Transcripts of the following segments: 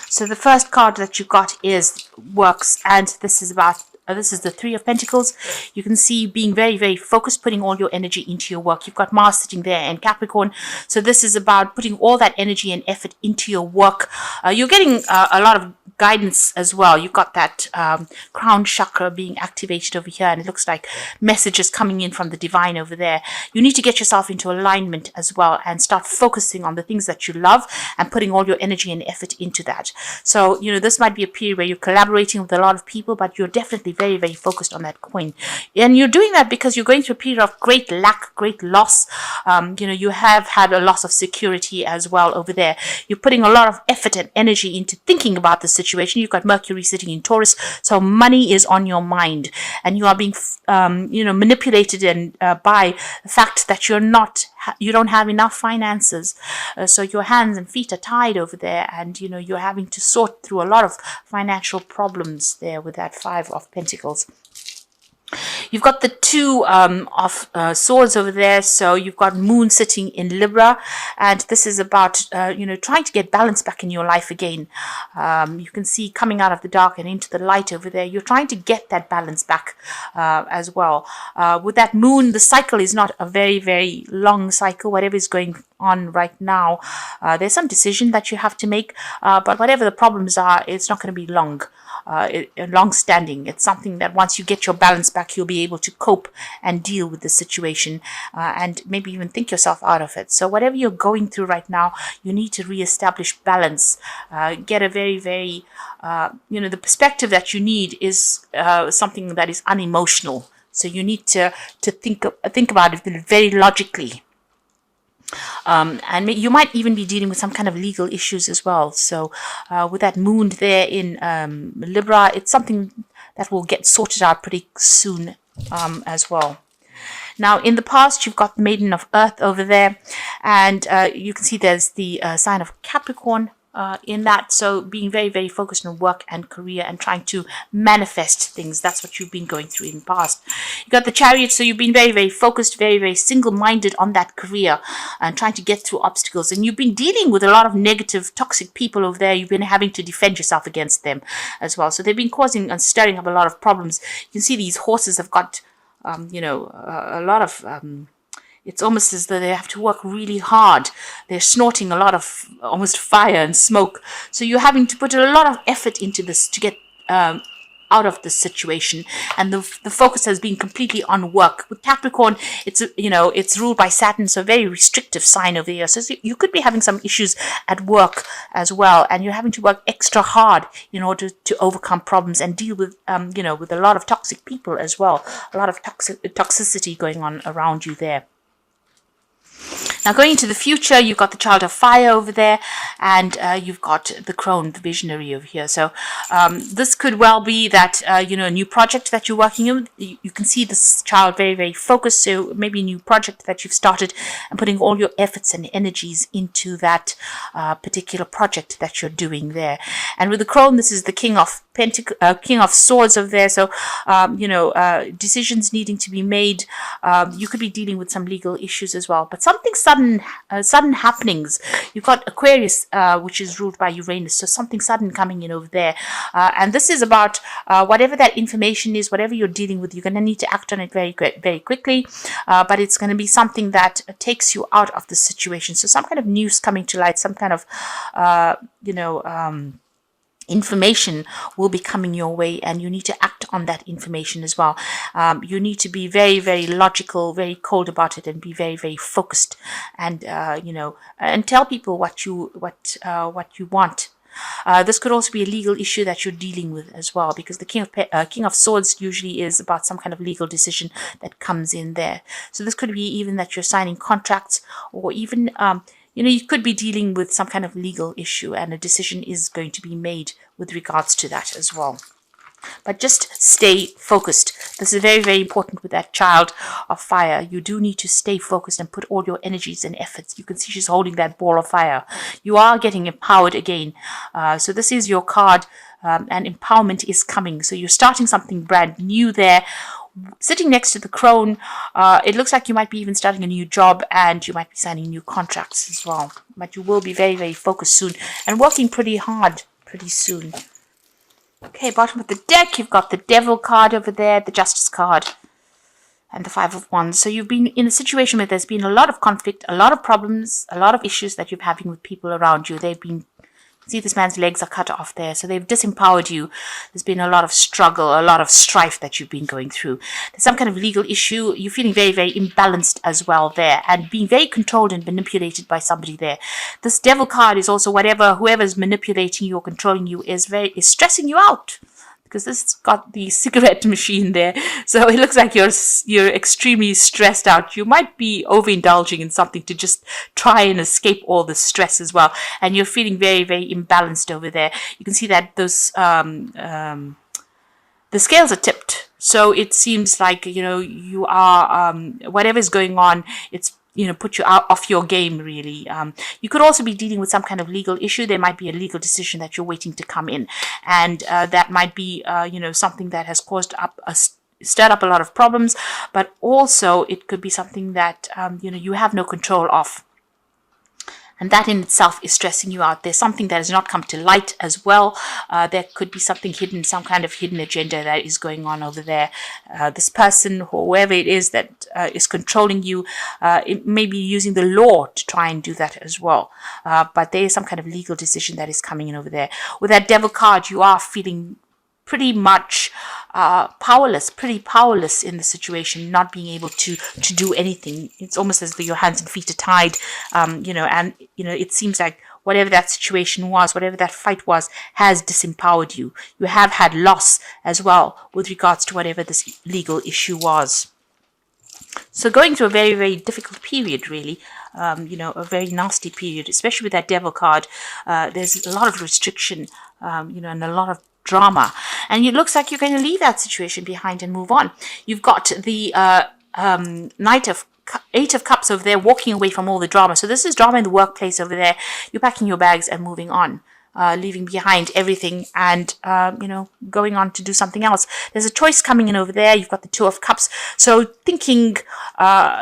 So the first card that you got is works, and this is about this is the Three of Pentacles. You can see being very, very focused, putting all your energy into your work. You've got Mars sitting there and Capricorn. So this is about putting all that energy and effort into your work. You're getting a lot of guidance as well. You've got that crown chakra being activated over here, and it looks like messages coming in from the divine over there. You need to get yourself into alignment as well and start focusing on the things that you love and putting all your energy and effort into that. So, you know, this might be a period where you're collaborating with a lot of people, but you're definitely very, very focused on that coin. And you're doing that because you're going through a period of great lack, great loss. You know, you have had a loss of security as well over there. You're putting a lot of effort and energy into thinking about the situation. You've got Mercury sitting in Taurus, so money is on your mind, and you are being, you know, manipulated and by the fact that you don't have enough finances. So your hands and feet are tied over there, and you know you're having to sort through a lot of financial problems there with that Five of Pentacles. You've got the Two of Swords over there, so you've got Moon sitting in Libra, and this is about you know, trying to get balance back in your life again. You can see coming out of the dark and into the light over there. You're trying to get that balance back as well. With that Moon, the cycle is not a very, very long cycle. Whatever is going on right now, there's some decision that you have to make, but whatever the problems are, it's not going to be long. Long-standing. It's something that once you get your balance back, you'll be able to cope and deal with the situation and maybe even think yourself out of it. So whatever you're going through right now, you need to reestablish balance. Get a very, very, you know, the perspective that you need is something that is unemotional. So you need to think about it very logically. And you might even be dealing with some kind of legal issues as well. So with that Moon there in Libra, it's something that will get sorted out pretty soon as well. Now, in the past, you've got Maiden of Earth over there, and you can see there's the sign of Capricorn in that. So being very, very focused on work and career and trying to manifest things. That's what you've been going through in the past. You got the Chariot, so you've been very, very focused, very, very single-minded on that career and trying to get through obstacles. And you've been dealing with a lot of negative, toxic people over there. You've been having to defend yourself against them as well. So they've been causing and stirring up a lot of problems. You can see these horses have got, you know, a lot of... it's almost as though they have to work really hard. They're snorting a lot of almost fire and smoke. So you're having to put a lot of effort into this to get out of this situation. And the focus has been completely on work. With Capricorn, it's, you know, it's ruled by Saturn, so very restrictive sign over here. So you could be having some issues at work as well. And you're having to work extra hard in order to overcome problems and deal with, you know, with a lot of toxic people as well. A lot of toxicity going on around you there. Now, going into the future, you've got the Child of Fire over there, and you've got the Crone, the Visionary over here. So this could well be that, you know, a new project that you're working on. You can see this child very, very focused. So maybe a new project that you've started and putting all your efforts and energies into that particular project that you're doing there. And with the Crone, this is the King of Swords over there. So, you know, decisions needing to be made. You could be dealing with some legal issues as well. But something sudden happenings. You've got Aquarius, which is ruled by Uranus. So something sudden coming in over there. And this is about whatever that information is, whatever you're dealing with, you're going to need to act on it very, very quickly. But it's going to be something that takes you out of the situation. So some kind of news coming to light, some kind of, you know, information will be coming your way, and you need to act on that information as well. You need to be very, very logical, very cold about it, and be very, very focused, and you know, and tell people what you want. This could also be a legal issue that you're dealing with as well, because the King of Swords usually is about some kind of legal decision that comes in there. So this could be even that you're signing contracts, or even you know, you could be dealing with some kind of legal issue, and a decision is going to be made with regards to that as well. But just stay focused. This is very, very important with that Child of Fire. You do need to stay focused and put all your energies and efforts. You can see she's holding that ball of fire. You are getting empowered again. So this is your card, and empowerment is coming. So you're starting something brand new there. Sitting next to the Crone, it looks like you might be even starting a new job, and you might be signing new contracts as well. But you will be very, very focused soon and working pretty hard pretty soon. Okay, bottom of the deck, you've got the Devil card over there, the Justice card, and the Five of Wands. So you've been in a situation where there's been a lot of conflict, a lot of problems, a lot of issues that you're having with people around you. They've been, see, this man's legs are cut off there. So they've disempowered you. There's been a lot of struggle, a lot of strife that you've been going through. There's some kind of legal issue. You're feeling very, very imbalanced as well there, and being very controlled and manipulated by somebody there. This Devil card is also whoever's manipulating you or controlling you is stressing you out. Because this has got the cigarette machine there. So it looks like you're extremely stressed out. You might be overindulging in something to just try and escape all the stress as well. And you're feeling very, very imbalanced over there. You can see that those the scales are tipped. So it seems like, you are, whatever's going on, it's put you out off your game, really. You could also be dealing with some kind of legal issue. There might be a legal decision that you're waiting to come in. And that might be, something that has stirred up a lot of problems. But also it could be something that, you have no control of. And that in itself is stressing you out. There's something that has not come to light as well. There could be something hidden, some kind of hidden agenda that is going on over there. This person, whoever it is that is controlling you, it may be using the law to try and do that as well. But there is some kind of legal decision that is coming in over there. With that Devil card, you are feeling pretty much pretty powerless in the situation, not being able to do anything. It's almost as though your hands and feet are tied, and it seems like whatever that situation was, whatever that fight was, has disempowered you. You have had loss as well with regards to whatever this legal issue was. So going through a very, very difficult period, really, a very nasty period, especially with that Devil card. There's a lot of restriction, and a lot of drama, and it looks like you're going to leave that situation behind and move on. You've got the Eight of Cups over there, walking away from all the drama. So this is drama in the workplace over there. You're packing your bags and moving on, leaving behind everything and going on to do something else. There's a choice coming in over there. You've got the Two of Cups. So thinking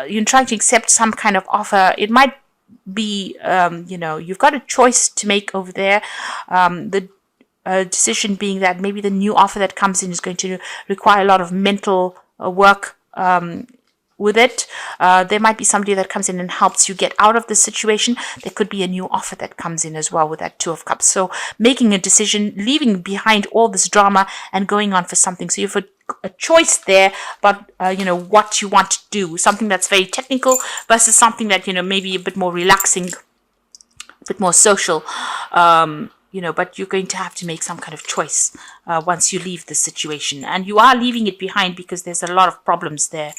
you're trying to accept some kind of offer. It might be you've got a choice to make over there. The decision being that maybe the new offer that comes in is going to require a lot of mental work with it. There might be somebody that comes in and helps you get out of the situation. There could be a new offer that comes in as well with that Two of Cups. So making a decision, leaving behind all this drama and going on for something. So you have a choice there, but what you want to do, something that's very technical versus something that maybe a bit more relaxing, a bit more social. But you're going to have to make some kind of choice once you leave the situation. And you are leaving it behind because there's a lot of problems there.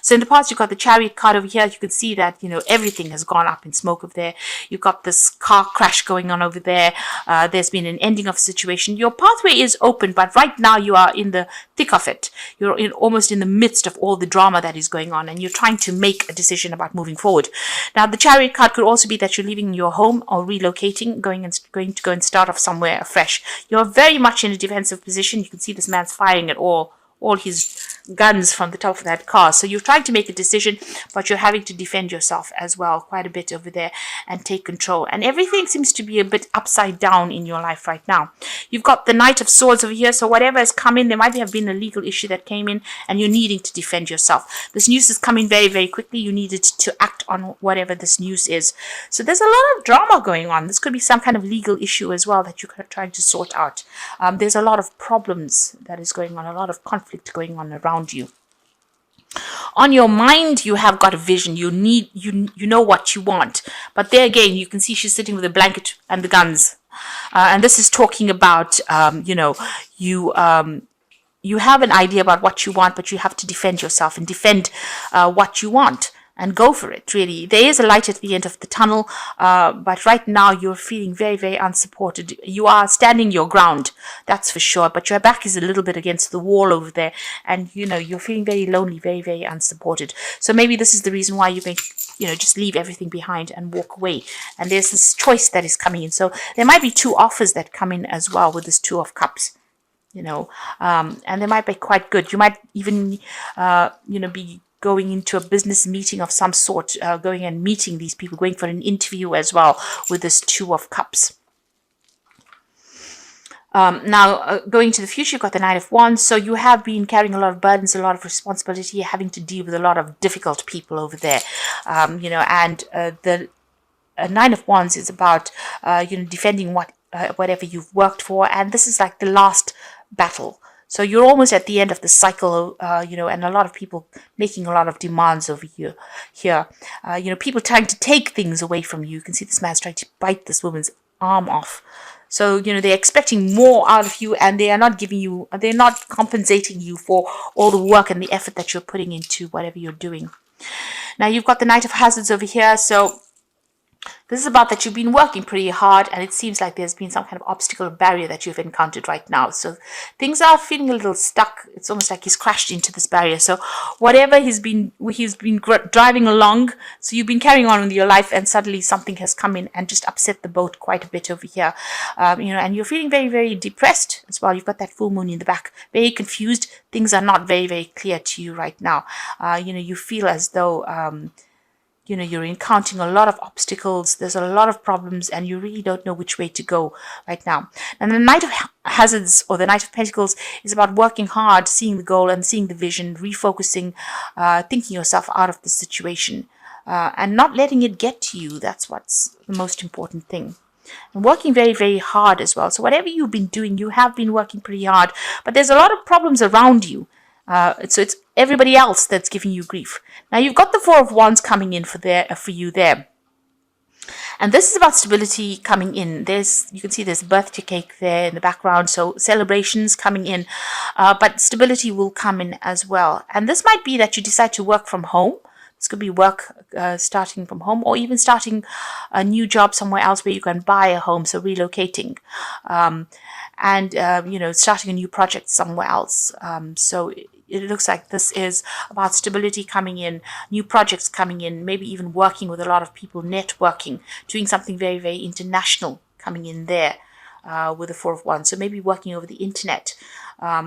So in the past, you've got the Chariot card over here. You can see that, everything has gone up in smoke over there. You've got this car crash going on over there. There's been an ending of the situation. Your pathway is open, but right now you are in the thick of it. You're almost in the midst of all the drama that is going on, and you're trying to make a decision about moving forward. Now, the Chariot card could also be that you're leaving your home or relocating, going to go and start off somewhere afresh. You're very much in a defensive position. You can see this man's firing at all his guns from the top of that car. So you're trying to make a decision, but you're having to defend yourself as well quite a bit over there and take control. And everything seems to be a bit upside down in your life right now. You've got the Knight of Swords over here. So whatever has come in, there might have been a legal issue that came in and you're needing to defend yourself. This news is coming very, very quickly. You needed to act on whatever this news is. So there's a lot of drama going on. This could be some kind of legal issue as well that you're trying to sort out. There's a lot of problems that is going on, a lot of conflict going on around you. On your mind, you have got a vision. You know what you want. But there again, you can see she's sitting with a blanket and the guns. And this is talking about, you have an idea about what you want, but you have to defend yourself and defend what you want. And go for it, really. There is a light at the end of the tunnel, but right now you're feeling very, very unsupported. You are standing your ground, that's for sure, but your back is a little bit against the wall over there, and you're feeling very lonely, very, very unsupported. So maybe this is the reason why you're going to just leave everything behind and walk away. And there's this choice that is coming in. So there might be two offers that come in as well with this Two of Cups. And they might be quite good. You might even, be going into a business meeting of some sort, going and meeting these people, going for an interview as well with this Two of Cups. Now, going to the future, you've got the Nine of Wands. So you have been carrying a lot of burdens, a lot of responsibility, having to deal with a lot of difficult people over there. And the Nine of Wands is about, defending whatever you've worked for. And this is like the last battle. So you're almost at the end of the cycle, and a lot of people making a lot of demands over here. People trying to take things away from you. You can see this man's trying to bite this woman's arm off. So, they're expecting more out of you, and they're not compensating you for all the work and the effort that you're putting into whatever you're doing. Now, you've got the Knight of Hazards over here. So this is about that you've been working pretty hard, and it seems like there's been some kind of obstacle or barrier that you've encountered right now. So things are feeling a little stuck. It's almost like he's crashed into this barrier. So whatever he's been driving along, so you've been carrying on with your life, and suddenly something has come in and just upset the boat quite a bit over here. And you're feeling very, very depressed as well. You've got that full moon in the back, very confused. Things are not very, very clear to you right now. You feel as though you're encountering a lot of obstacles. There's a lot of problems, and you really don't know which way to go right now. And the Knight of Hazards, or the Knight of Pentacles, is about working hard, seeing the goal and seeing the vision, refocusing, thinking yourself out of the situation, and not letting it get to you. That's what's the most important thing. And working very, very hard as well. So whatever you've been doing, you have been working pretty hard, but there's a lot of problems around you. So it's everybody else that's giving you grief. Now you've got the Four of Wands coming in for you there. And this is about stability coming in. You can see there's a birthday cake there in the background. So celebrations coming in, but stability will come in as well. And this might be that you decide to work from home. This could be work starting from home, or even starting a new job somewhere else where you can buy a home, so relocating. Starting a new project somewhere else. So it looks like this is about stability coming in, new projects coming in, maybe even working with a lot of people, networking, doing something very, very international coming in there with the Four of Wands. So maybe working over the internet.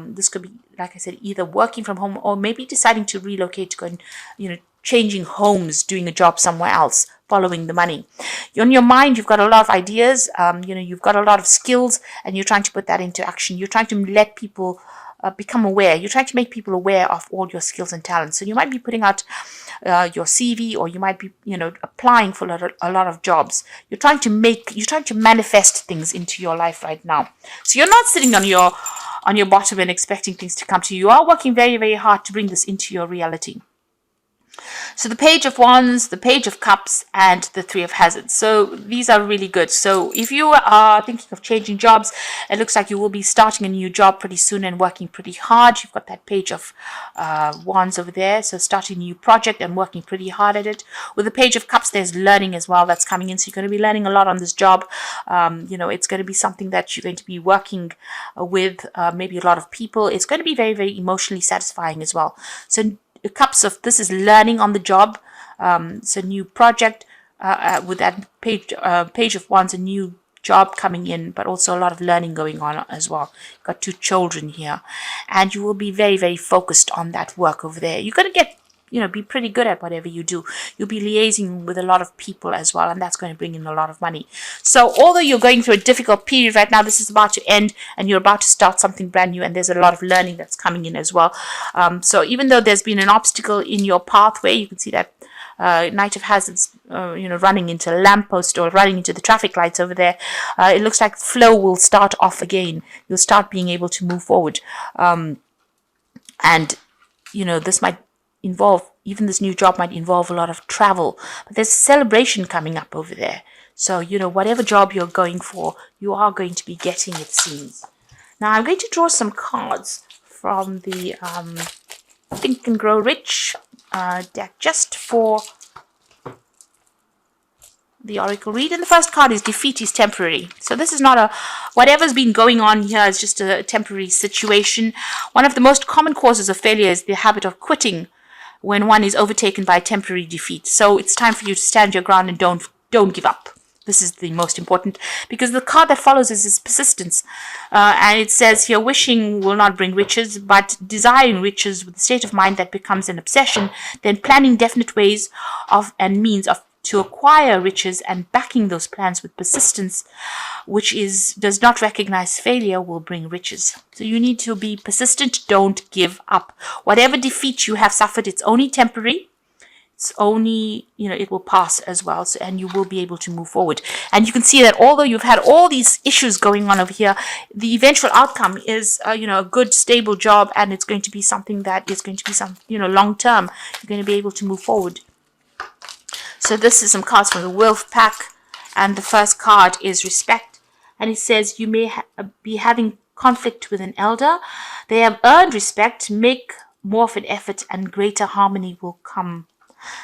This could be, like I said, either working from home, or maybe deciding to relocate, to go and, changing homes, doing a job somewhere else, following the money. On your mind, you've got a lot of ideas, you've got a lot of skills, and you're trying to put that into action. You're trying to let people become aware. You're trying to make people aware of all your skills and talents. So you might be putting out your CV, or you might be, applying for a lot of jobs. You're trying to manifest things into your life right now. So you're not sitting on your bottom and expecting things to come to you. You are working very, very hard to bring this into your reality. So the Page of Wands, the Page of Cups, and the Three of Hazards. So these are really good. So if you are thinking of changing jobs, it looks like you will be starting a new job pretty soon and working pretty hard. You've got that Page of Wands over there. So starting a new project and working pretty hard at it. With the Page of Cups, there's learning as well that's coming in. So you're going to be learning a lot on this job. It's going to be something that you're going to be working with maybe a lot of people. It's going to be very, very emotionally satisfying as well. So Cups of this is learning on the job. It's a new project with that Page of Wands, a new job coming in, but also a lot of learning going on as well. You've got two children here, and you will be very, very focused on that work over there. You're going to get, be pretty good at whatever you do. You'll be liaising with a lot of people as well, and that's going to bring in a lot of money. So although you're going through a difficult period right now, this is about to end, and you're about to start something brand new, and there's a lot of learning that's coming in as well. So even though there's been an obstacle in your pathway, you can see that Knight of Hazards, running into a lamppost or running into the traffic lights over there. It looks like flow will start off again. You'll start being able to move forward. This might involve, even this new job might involve a lot of travel, but there's a celebration coming up over there. So, whatever job you're going for, you are going to be getting, it seems. Now, I'm going to draw some cards from the Think and Grow Rich deck, just for the Oracle read. And the first card is Defeat is Temporary. So this is not whatever's been going on here is just a temporary situation. One of the most common causes of failure is the habit of quitting when one is overtaken by temporary defeat. So it's time for you to stand your ground and don't give up. This is the most important, because the card that follows is persistence. And it says here, wishing will not bring riches, but desiring riches with a state of mind that becomes an obsession, then planning definite ways of and means of to acquire riches, and backing those plans with persistence, which does not recognize failure, will bring riches. So you need to be persistent. Don't give up. Whatever defeat you have suffered, it's only temporary. It's only, it will pass as well. So, and you will be able to move forward. And you can see that although you've had all these issues going on over here, the eventual outcome is, a good, stable job. And it's going to be something that is going to be long term. You're going to be able to move forward. So this is some cards from the Wolf Pack. And the first card is respect. And it says you may be having conflict with an elder. They have earned respect. Make more of an effort and greater harmony will come.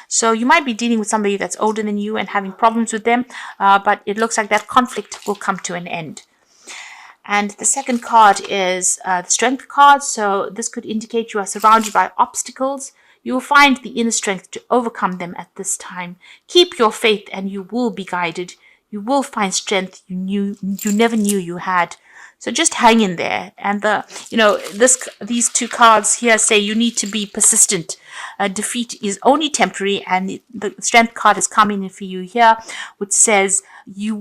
So you might be dealing with somebody that's older than you and having problems with them, but it looks like that conflict will come to an end. And the second card is the Strength card. So this could indicate you are surrounded by obstacles. You will find the inner strength to overcome them at this time. Keep your faith and you will be guided. You will find strength you never knew you had. So just hang in there. And these two cards here say you need to be persistent. Defeat is only temporary, and the Strength card is coming in for you here, which says you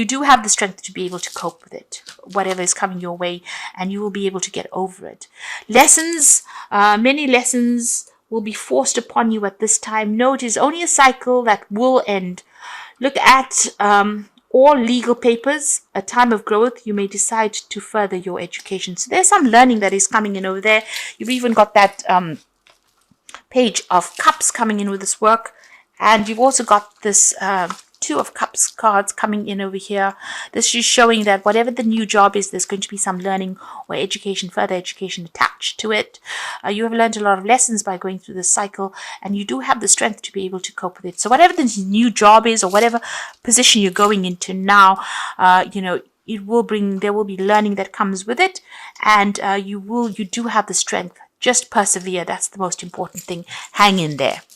do have the strength to be able to cope with it, whatever is coming your way, and you will be able to get over it. Lessons, many lessons will be forced upon you at this time. No, it is only a cycle that will end. Look at all legal papers. A time of growth, you may decide to further your education. So there's some learning that is coming in over there. You've even got that Page of Cups coming in with this work. And you've also got this Two of Cups cards coming in over here. This is showing that whatever the new job is, there's going to be some learning or education, further education attached to it. You have learned a lot of lessons by going through this cycle, and you do have the strength to be able to cope with it. So whatever the new job is or whatever position you're going into now, there will be learning that comes with it, and you do have the strength. Just persevere. That's the most important thing. Hang in there.